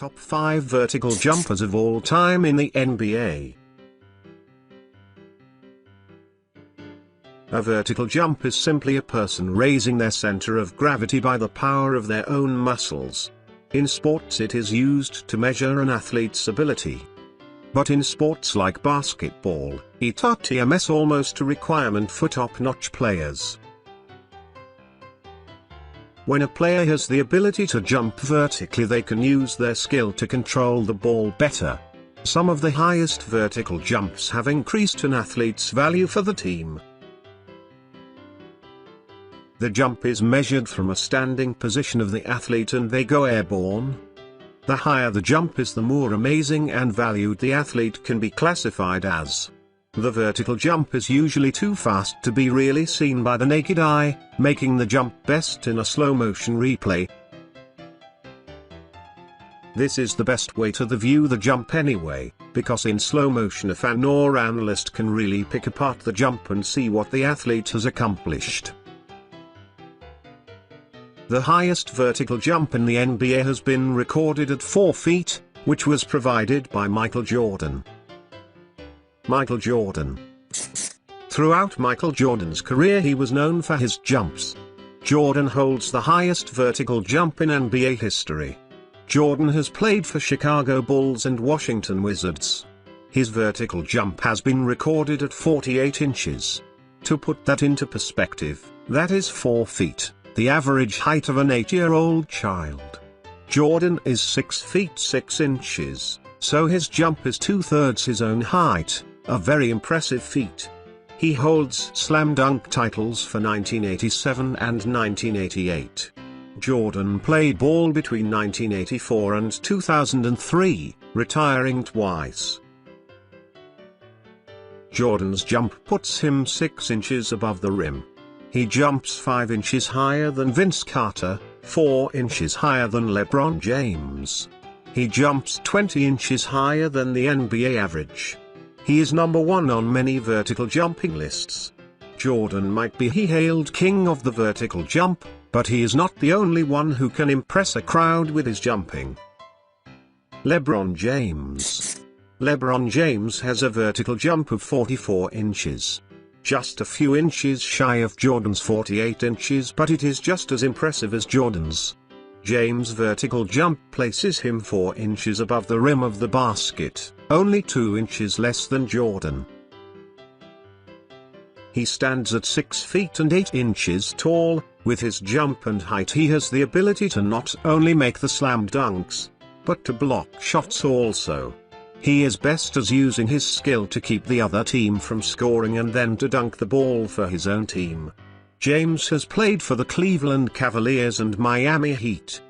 Top 5 vertical jumpers of all time in the NBA. A vertical jump is simply a person raising their center of gravity by the power of their own muscles. In sports it is used to measure an athlete's ability. But in sports like basketball, it's almost a requirement for top-notch players. When a player has the ability to jump vertically, they can use their skill to control the ball better. Some of the highest vertical jumps have increased an athlete's value for the team. The jump is measured from a standing position of the athlete and they go airborne. The higher the jump is, the more amazing and valued the athlete can be classified as. The vertical jump is usually too fast to be really seen by the naked eye, making the jump best in a slow-motion replay. This is the best way to view the jump anyway, because in slow motion a fan or analyst can really pick apart the jump and see what the athlete has accomplished. The highest vertical jump in the NBA has been recorded at 4 feet, which was provided by Michael Jordan. Michael Jordan. Throughout Michael Jordan's career he was known for his jumps. Jordan holds the highest vertical jump in NBA history. Jordan has played for Chicago Bulls and Washington Wizards. His vertical jump has been recorded at 48 inches. To put that into perspective, that is 4 feet, the average height of an 8-year-old child. Jordan is 6 feet 6 inches, so his jump is 2/3 his own height. A very impressive feat. He holds slam dunk titles for 1987 and 1988. Jordan played ball between 1984 and 2003, retiring twice. Jordan's jump puts him 6 inches above the rim. He jumps 5 inches higher than Vince Carter, 4 inches higher than LeBron James. He jumps 20 inches higher than the NBA average. He is number 1 on many vertical jumping lists. Jordan might be hailed king of the vertical jump, but he is not the only one who can impress a crowd with his jumping. LeBron James. LeBron James has a vertical jump of 44 inches. Just a few inches shy of Jordan's 48 inches, but it is just as impressive as Jordan's. James' vertical jump places him 4 inches above the rim of the basket, only 2 inches less than Jordan. He stands at 6 feet and 8 inches tall. With his jump and height he has the ability to not only make the slam dunks, but to block shots also. He is best as using his skill to keep the other team from scoring and then to dunk the ball for his own team. James has played for the Cleveland Cavaliers and Miami Heat.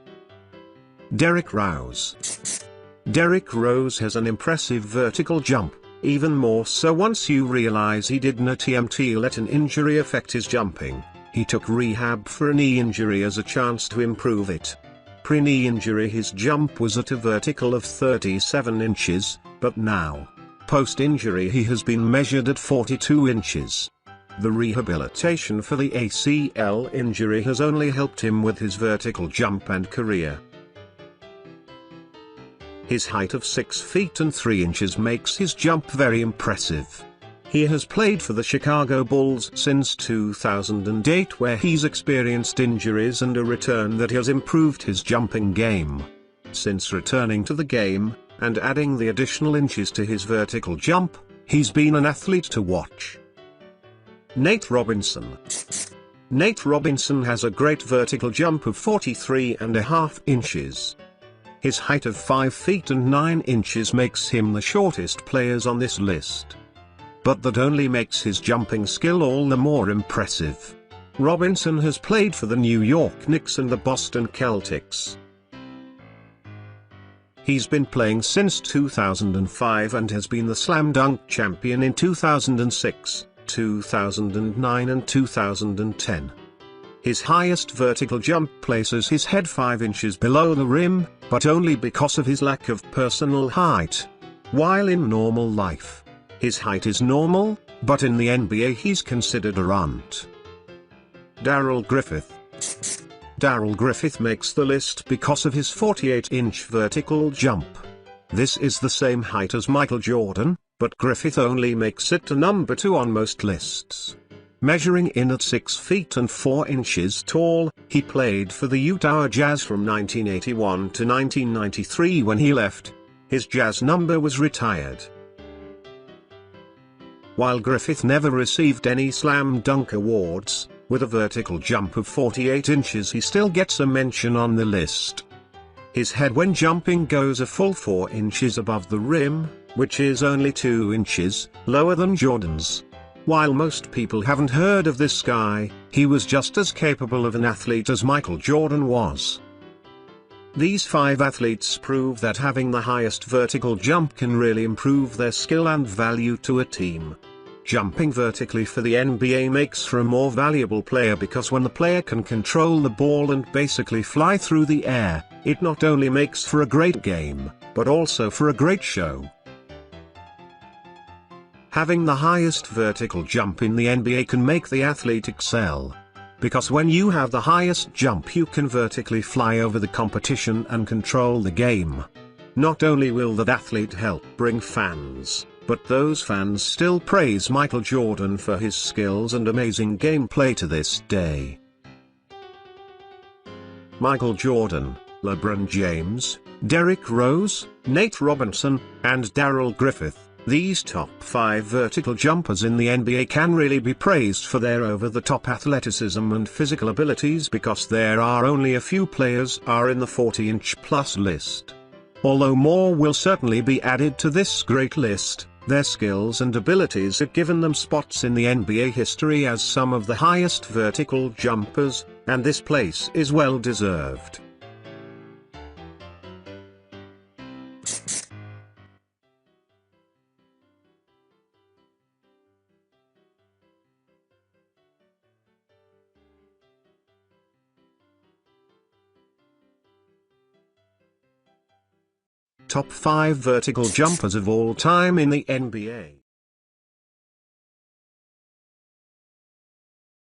Derrick Rose. Derrick Rose has an impressive vertical jump, even more so once you realize he did not let an injury affect his jumping. He took rehab for a knee injury as a chance to improve it. Pre-knee injury his jump was at a vertical of 37 inches, but now, post-injury he has been measured at 42 inches. The rehabilitation for the ACL injury has only helped him with his vertical jump and career. His height of 6 feet and 3 inches makes his jump very impressive. He has played for the Chicago Bulls since 2008, where he's experienced injuries and a return that has improved his jumping game. Since returning to the game, and adding the additional inches to his vertical jump, he's been an athlete to watch. Nate Robinson. Nate Robinson has a great vertical jump of 43.5 inches. His height of 5 feet and 9 inches makes him the shortest players on this list. But that only makes his jumping skill all the more impressive. Robinson has played for the New York Knicks and the Boston Celtics. He's been playing since 2005 and has been the slam dunk champion in 2006, 2009 and 2010. His highest vertical jump places his head 5 inches below the rim, but only because of his lack of personal height. While in normal life, his height is normal, but in the NBA he's considered a runt. Darrell Griffith. Darrell Griffith makes the list because of his 48-inch vertical jump. This is the same height as Michael Jordan, but Griffith only makes it to number 2 on most lists. Measuring in at 6 feet and 4 inches tall, he played for the Utah Jazz from 1981 to 1993 when he left. His Jazz number was retired. While Griffith never received any slam dunk awards, with a vertical jump of 48 inches he still gets a mention on the list. His head when jumping goes a full 4 inches above the rim, which is only 2 inches lower than Jordan's. While most people haven't heard of this guy, he was just as capable of an athlete as Michael Jordan was. These 5 athletes prove that having the highest vertical jump can really improve their skill and value to a team. Jumping vertically for the NBA makes for a more valuable player because when the player can control the ball and basically fly through the air, it not only makes for a great game, but also for a great show. Having the highest vertical jump in the NBA can make the athlete excel. Because when you have the highest jump you can vertically fly over the competition and control the game. Not only will that athlete help bring fans, but those fans still praise Michael Jordan for his skills and amazing gameplay to this day. Michael Jordan, LeBron James, Derrick Rose, Nate Robinson, and Darrell Griffith. These top 5 vertical jumpers in the NBA can really be praised for their over-the-top athleticism and physical abilities because there are only a few players are in the 40-inch plus list. Although more will certainly be added to this great list, their skills and abilities have given them spots in the NBA history as some of the highest vertical jumpers, and this place is well deserved. Top 5 vertical jumpers of all time in the NBA.